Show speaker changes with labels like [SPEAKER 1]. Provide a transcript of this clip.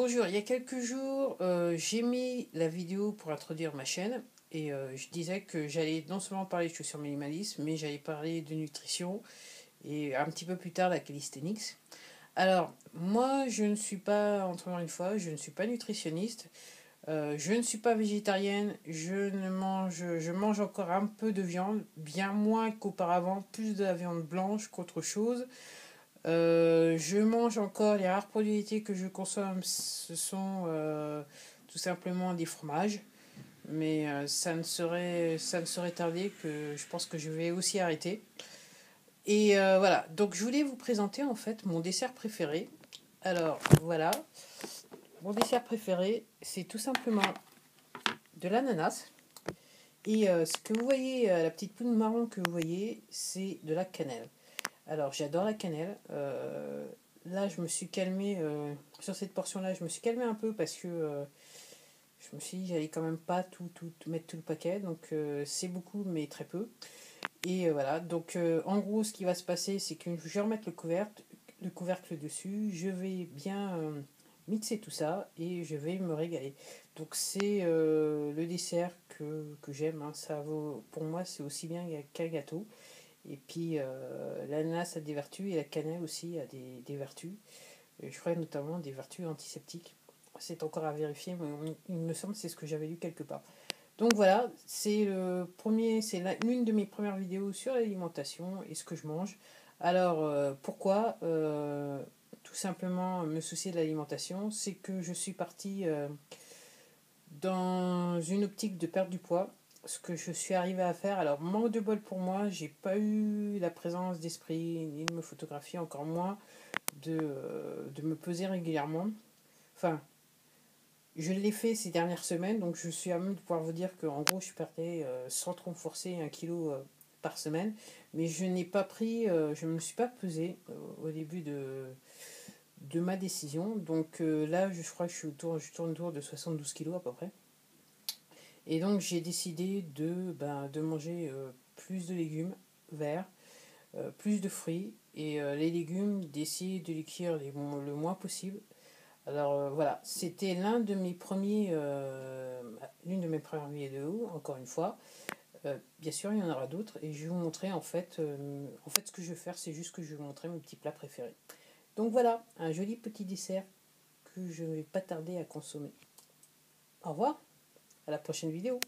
[SPEAKER 1] Bonjour, il y a quelques jours, j'ai mis la vidéo pour introduire ma chaîne et je disais que j'allais non seulement parler de chaussures minimalistes, mais j'allais parler de nutrition et un petit peu plus tard la calisthenics. Alors, moi, je ne suis pas, encore une fois, je ne suis pas nutritionniste, je ne suis pas végétarienne, je mange encore un peu de viande, bien moins qu'auparavant, plus de la viande blanche qu'autre chose. Je mange encore, les rares produits laitiers que je consomme, ce sont tout simplement des fromages. Mais ça ne saurait tarder que je pense que je vais aussi arrêter. Et voilà, donc je voulais vous présenter en fait mon dessert préféré. Alors voilà, mon dessert préféré, c'est tout simplement de l'ananas. Et ce que vous voyez, la petite poudre marron que vous voyez, c'est de la cannelle. Alors, j'adore la cannelle. Là, je me suis calmée sur cette portion-là. Je me suis calmée un peu parce que je me suis dit j'allais quand même pas tout mettre tout le paquet. Donc, c'est beaucoup, mais très peu. Et voilà. Donc, en gros, ce qui va se passer, c'est que je vais remettre le couvercle dessus. Je vais bien mixer tout ça et je vais me régaler. Donc, c'est le dessert que j'aime, hein. Ça vaut, pour moi, c'est aussi bien qu'un gâteau. Et puis l'ananas a des vertus et la cannelle aussi a des vertus. Et je crois notamment des vertus antiseptiques. C'est encore à vérifier, mais il me semble que c'est ce que j'avais lu quelque part. Donc voilà, l'une de mes premières vidéos sur l'alimentation et ce que je mange. Alors pourquoi tout simplement me soucier de l'alimentation, c'est que je suis partie dans une optique de perdre du poids. Ce que je suis arrivé à faire, alors manque de bol pour moi, j'ai pas eu la présence d'esprit ni de me photographier, encore moins de me peser régulièrement. Enfin, je l'ai fait ces dernières semaines, donc je suis à même de pouvoir vous dire qu'en gros je perdais sans trop me forcer 1 kilo par semaine, mais je n'ai pas pris, je ne me suis pas pesé au début de ma décision. Donc là, je crois que je tourne autour de 72 kilos à peu près. Et donc j'ai décidé de manger plus de légumes verts, plus de fruits et les légumes d'essayer de les cuire le moins possible. Alors voilà, c'était l'une de mes premières vidéos, encore une fois. Bien sûr, il y en aura d'autres et je vais vous montrer en fait ce que je vais faire, c'est juste que je vais vous montrer mes petits plats préférés. Donc voilà, un joli petit dessert que je ne vais pas tarder à consommer. Au revoir, à la prochaine vidéo.